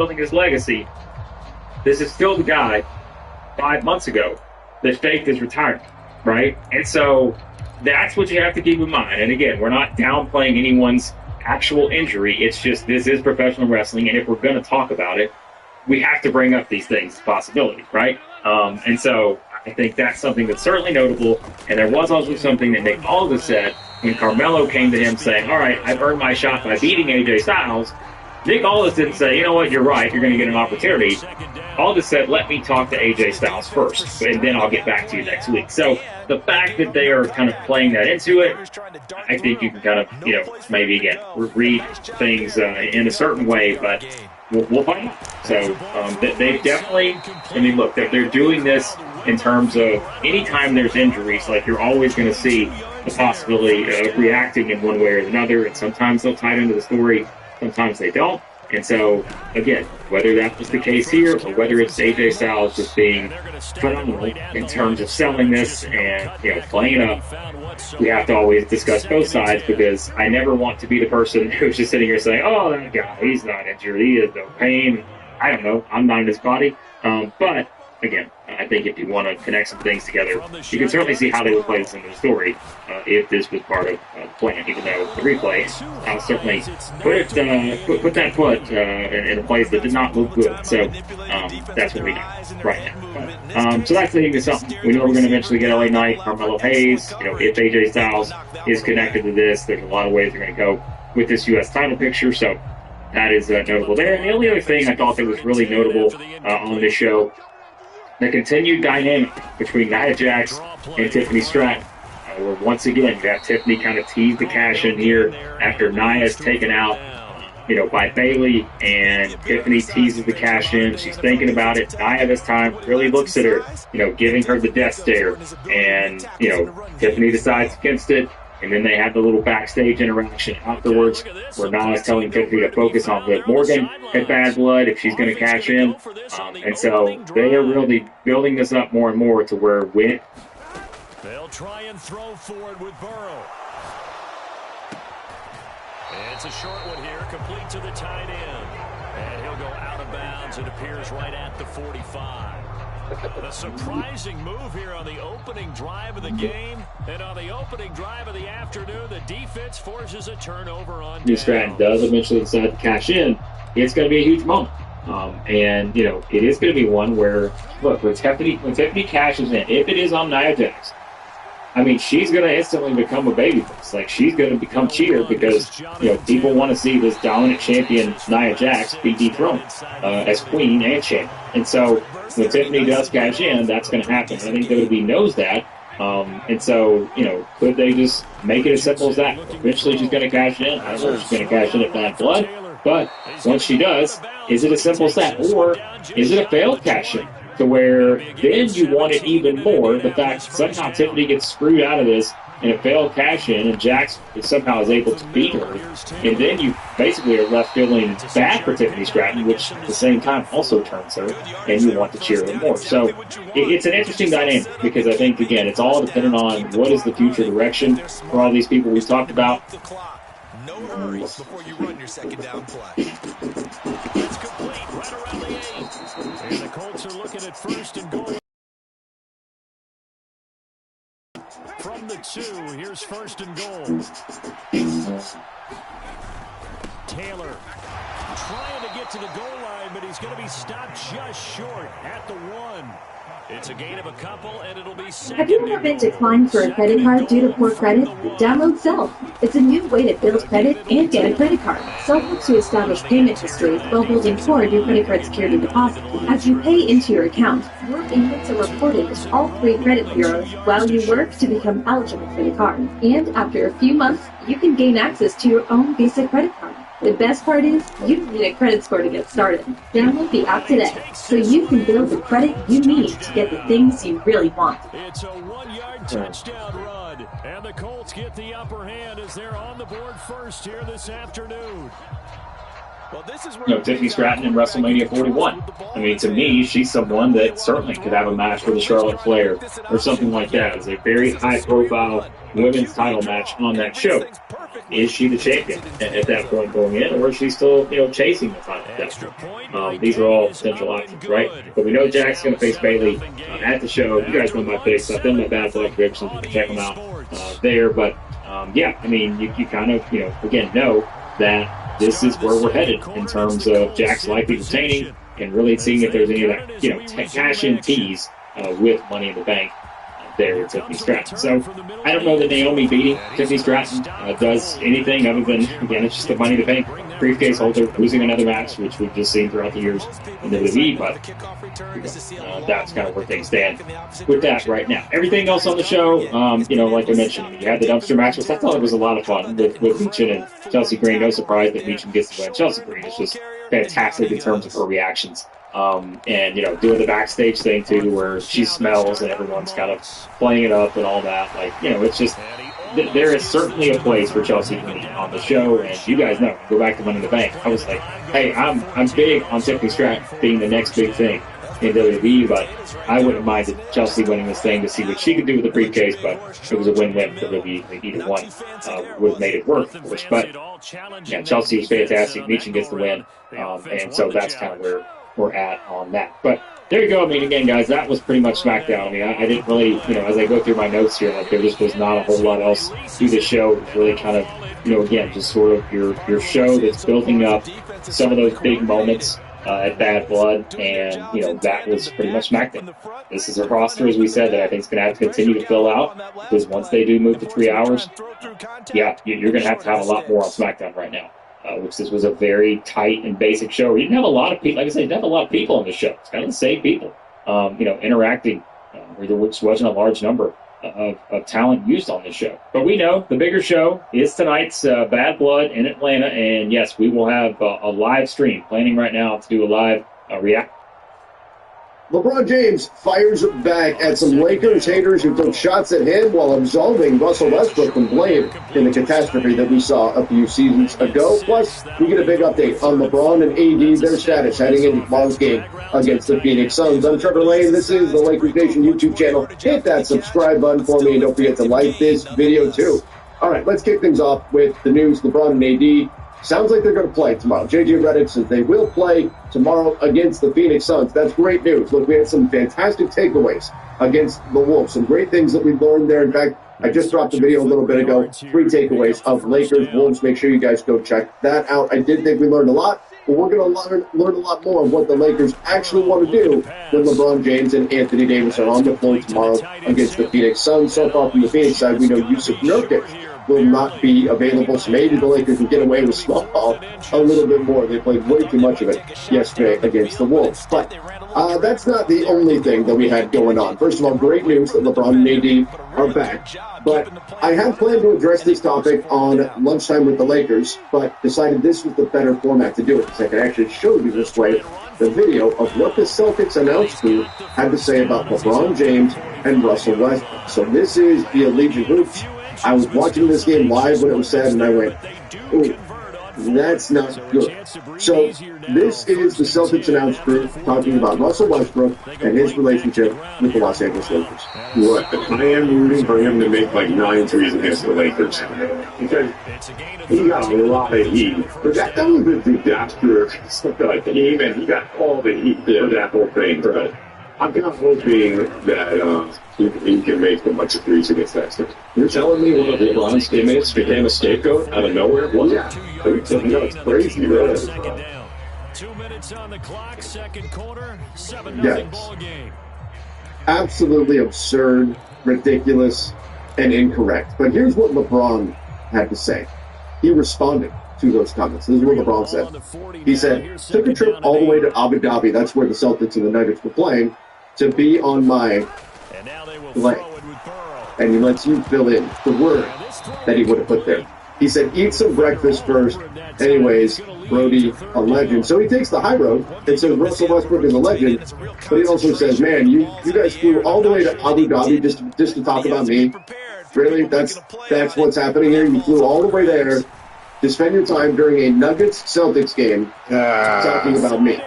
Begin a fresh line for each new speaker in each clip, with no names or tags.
building his legacy. This is still the guy 5 months ago that faked his retirement, right? And so that's what you have to keep in mind. And again, we're not downplaying anyone's actual injury. It's just this is professional wrestling, and if we're going to talk about it, we have to bring up these things as possibilities, right? And so I think that's something that's certainly notable. And there was also something that Nick Aldis said when Carmelo came to him saying, all right, I've earned my shot by beating AJ Styles. Nick Aldis didn't say, you know what, you're right, you're going to get an opportunity. Aldis said, let me talk to AJ Styles first, and then I'll get back to you next week. So the fact that they are kind of playing that into it, I think you can kind of, maybe again, read things in a certain way, but we'll find out. So they've definitely, look, they're doing this in terms of anytime there's injuries, like you're always going to see the possibility of reacting in one way or another, and sometimes they'll tie it into the story, sometimes they don't. And so, again, whether that was the case here or whether it's AJ Styles just being phenomenal in terms of selling this and, playing it up, we have to always discuss both sides, because I never want to be the person who's just sitting here saying, oh, that guy, he's not injured, he has no pain. I don't know, I'm not in his body. But, again, I think if you want to connect some things together, you can certainly see how they would play this into the story if this was part of the plan, even though the replay certainly put that foot in a place that did not look good. So that's what we got right now. So that's the thing. Is something we know we're going to eventually get LA Knight, Carmelo Hayes. If AJ Styles is connected to this, there's a lot of ways they're going to go with this U.S. title picture. So that is notable there. And the only other thing I thought that was really notable on this show, the continued dynamic between Nia Jax and Tiffany Stratton. Where once again, you got Tiffany kind of tease the cash in here after Nia's taken out, by Bayley, and Tiffany teases the cash in. She's thinking about it. Nia this time really looks at her, giving her the death stare, and Tiffany decides against it. And then they have the little backstage interaction afterwards where Nia's telling Tiffany to focus on Liv Morgan at Bad Blood if she's going to cash in. And so they are really building this up more and more to where
they'll try and throw forward with Burrow. And it's a short one here, complete to the tight end. And he'll go out of bounds. It appears right at the 45. A surprising move here on the opening drive of the game. And on the opening drive of the afternoon, the defense forces a turnover on down.
Stratton does eventually decide to cash in. It's going to be a huge moment. And, it is going to be one where, look, when Tiffany cashes in, if it is on Nia Jax, she's going to instantly become a babyface. Like, she's going to become cheater because, people want to see this dominant champion, Nia Jax, be dethroned as queen and champion. And so when Tiffany does cash in, that's going to happen. I think WWE knows that. And so, could they just make it as simple as that? Eventually she's going to cash in. I don't know if she's going to cash in at Bad Blood. But once she does, is it as simple as that? Or is it a failed cash in? To where then you want it even more, the fact that somehow Tiffany gets screwed out of this in a failed cash in, and Jax somehow is able to beat her, and then you basically are left feeling bad for Tiffany Stratton, which at the same time also turns her, and you want to cheer her more. So it's an interesting dynamic, because I think, again, it's all dependent on what is the future direction for all these people we've talked about.
No hurries before you run your second down play.
It's complete right around the 8. And the Colts are looking at first and goal. From the 2, here's first and goal. Taylor trying to get to the goal line, but he's going to be stopped just short at the 1. It's a gain of a couple, and it'll be second.
Have you ever been declined for a credit card due to poor credit? Download Self. It's a new way to build credit and get a credit card. Self helps you establish payment histories while building core new credit card security deposit. As you pay into your account, your payments are reported to all 3 credit bureaus while you work to become eligible for the card. And after a few months, you can gain access to your own basic credit card. The best part is, you don't need a credit score to get started. Download the app today, so you can build the credit you need to get the things you really want.
It's a 1-yard touchdown run, and the Colts get the upper hand as they're on the board first here this afternoon.
Well, this is where
Tiffany Stratton in WrestleMania 41. To me, she's someone that certainly could have a match for the Charlotte Flair or something like that. It's a very high-profile women's title match on that show. is she the champion at that point going in, or is she still, chasing the title at that point? These are all potential options, right? But we know Jack's going to face Bailey at the show. You guys know my picks. I've done my bad blood predictions. You can check them out there. But, yeah, I mean, you kind of, again, know that this is where we're headed in terms of Jack's likely retaining and really seeing if there's any of that, cash-in tease with Money in the Bank there with Tiffany Stratton. So I don't know that Naomi beating Tiffany Stratton does anything other than, again, it's just the Money in the Bank briefcase holder losing another match, which we've just seen throughout the years in WWE, but that's kind of where things stand with that right now. Everything else on the show, like I mentioned, you had the dumpster match, which I thought it was a lot of fun with Meechin and Chelsea Green. No surprise that Meechin gets the win. Chelsea Green is just fantastic in terms of her reactions. And, doing the backstage thing, too, where she smells and everyone's kind of playing it up and all that. Like, it's just, there is certainly a place for Chelsea Green on the show. And you guys know, go back to Money in the Bank. I was like, hey, I'm big on Tiffany Stratton being the next big thing in WWE, but I wouldn't mind Chelsea winning this thing to see what she could do with the briefcase, but it was a win-win for WWE. Either one would have made it work, of course. But, yeah, Chelsea was fantastic. Meechin gets the win. And so that's kind of where we're at on that. But there you go. I mean, again, guys, that was pretty much SmackDown. I mean, I didn't really, as I go through my notes here, like there just was not a whole lot else to the show. It was really kind of, again, just sort of your show that's building up some of those big moments at Bad Blood, and, that was pretty much SmackDown. This is a roster, as we said, that I think is going to have to continue to fill out, because once they do move to 3 hours, yeah, you're going to have a lot more on SmackDown right now. Which this was a very tight and basic show. You didn't have a lot of people, like I said, you didn't have a lot of people on the show. It's kind of the same people, interacting, where there just wasn't a large number of talent used on this show. But we know the bigger show is tonight's Bad Blood in Atlanta, and yes, we will have a live stream, planning right now to do a live react.
LeBron James fires back at some Lakers haters who took shots at him while absolving Russell Westbrook from blame in the catastrophe that we saw a few seasons ago. Plus, we get a big update on LeBron and AD, their status heading into tomorrow's game against the Phoenix Suns. I'm Trevor Lane. This is the Lakers Nation YouTube channel. Hit that subscribe button for me, and don't forget to like this video too. All right, let's kick things off with the news. LeBron and AD. Sounds like they're going to play tomorrow. JJ Redick says they will play tomorrow against the Phoenix Suns. That's great news. Look, we had some fantastic takeaways against the Wolves. Some great things that we learned there. In fact, I just dropped a video a little bit ago. 3 takeaways of Lakers Wolves. Make sure you guys go check that out. I did think we learned a lot, but we're going to learn a lot more of what the Lakers actually want to do when LeBron James and Anthony Davis are on the floor tomorrow against the Phoenix Suns. So far from the Phoenix side, we know Yusuf Nurkic will not be available, so maybe the Lakers can get away with small ball a little bit more. They played way too much of it yesterday against the Wolves. But that's not the only thing that we had going on. First of all, great news that LeBron and AD are back. But I had planned to address this topic on lunchtime with the Lakers, but decided this was the better format to do it, because I could actually show you this way the video of what the Celtics announce group had to say about LeBron James and Russell Westbrook. So this is the Allegiant Hoops. I was watching this game live when it was said, and I went, ooh, that's not good. So this is the Celtics announced group talking about Russell Westbrook and his relationship with the Los Angeles Lakers.
What? I am rooting for him to make like 9 threes against the Lakers, because he got a lot of heat. But that was a disaster team, and he got all the heat for that whole thing. But I'm kind of hoping that he can make a bunch of threes against that team.
You're telling me one of LeBron's teammates became a scapegoat out of nowhere?
Yeah, it's crazy, right?
2 minutes on the clock, second quarter, 7-0
Yes.
ball game.
Absolutely absurd, ridiculous, and incorrect. But here's what LeBron had to say. He responded to those comments. This is what LeBron said. He said, took a trip all the way to Abu Dhabi, that's where the Celtics and the Nuggets were playing, to be on my leg. And he lets you fill in the word that he would have put there. He said, eat some breakfast first. Anyways, Brody, a legend. So he takes the high road and says Russell Westbrook is a legend. But he also says, man, you guys flew all the way to Abu Dhabi just to talk about me. Really? That's what's happening here? You flew all the way there to spend your time during a Nuggets-Celtics game talking about me.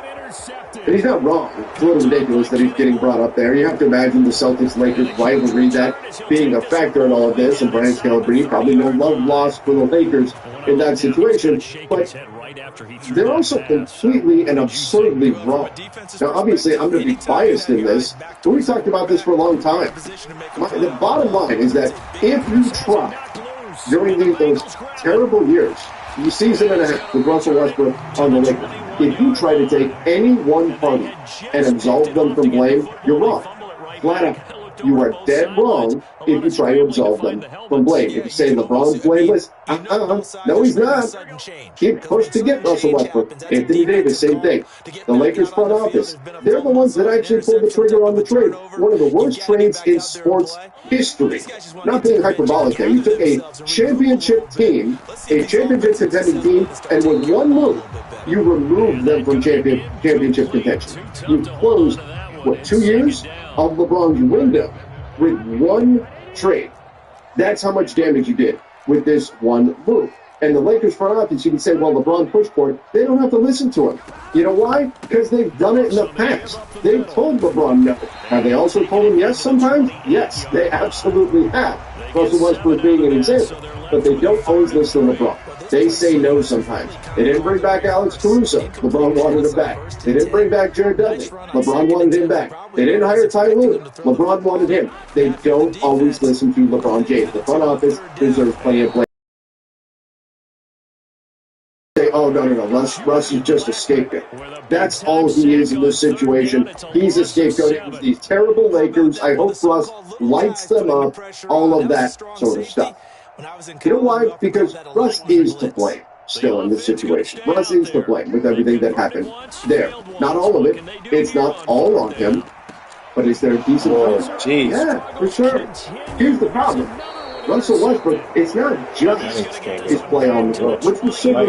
And he's not wrong. It's a little ridiculous that he's getting brought up there. You have to imagine the Celtics-Lakers rivalry, that being a factor in all of this, and Brian Scalabrine, probably no love lost for the Lakers in that situation. But they're also completely and absurdly wrong. Now, obviously, I'm going to be biased in this, but we talked about this for a long time. The bottom line is that if you try during those terrible years, the season and a half with Russell Westbrook on the Lakers, if you try to take any one party and absolve them from blame, you're wrong. Flat out. You are dead wrong if you try to absolve them from blame. If you say LeBron's blameless, no, he's not. He pushed to get Russell Westbrook. Anthony Davis, same thing. The Lakers front office, they're the ones that actually pulled the trigger on the trade. One of the worst trades in sports history. Not being hyperbolic there. You took a championship team, a championship contending team, and with one move, you removed them from championship contention. You closed, 2 years of LeBron's window with one trade. That's how much damage you did with this one move. And the Lakers front office, you can say, well, LeBron pushed for it. They don't have to listen to him. You know why? Because they've done it in the past. They've told LeBron no. Have they also told him yes sometimes? Yes, they absolutely have. Russell Westbrook being an example. But they don't always listen to LeBron. They say no sometimes. They didn't bring back Alex Caruso. LeBron wanted him back. They didn't bring back Jared Dudley. LeBron wanted him back. They didn't hire Ty Lue. LeBron wanted him. They don't always listen to LeBron James. The front office deserves plenty of blame. Say, oh, no. Russ is just a scapegoat. That's all he is in this situation. He's a scapegoat. It was these terrible Lakers. I hope Russ lights them up. All of that sort of stuff. You know why? Because Russ is to blame still in this situation. Russ is to blame with everything that happened there. Not all of it. It's not all on him. But is there a decent
geez.
Yeah, for sure. Here's the problem. Russell Westbrook, it's not just his play on the court, which was certainly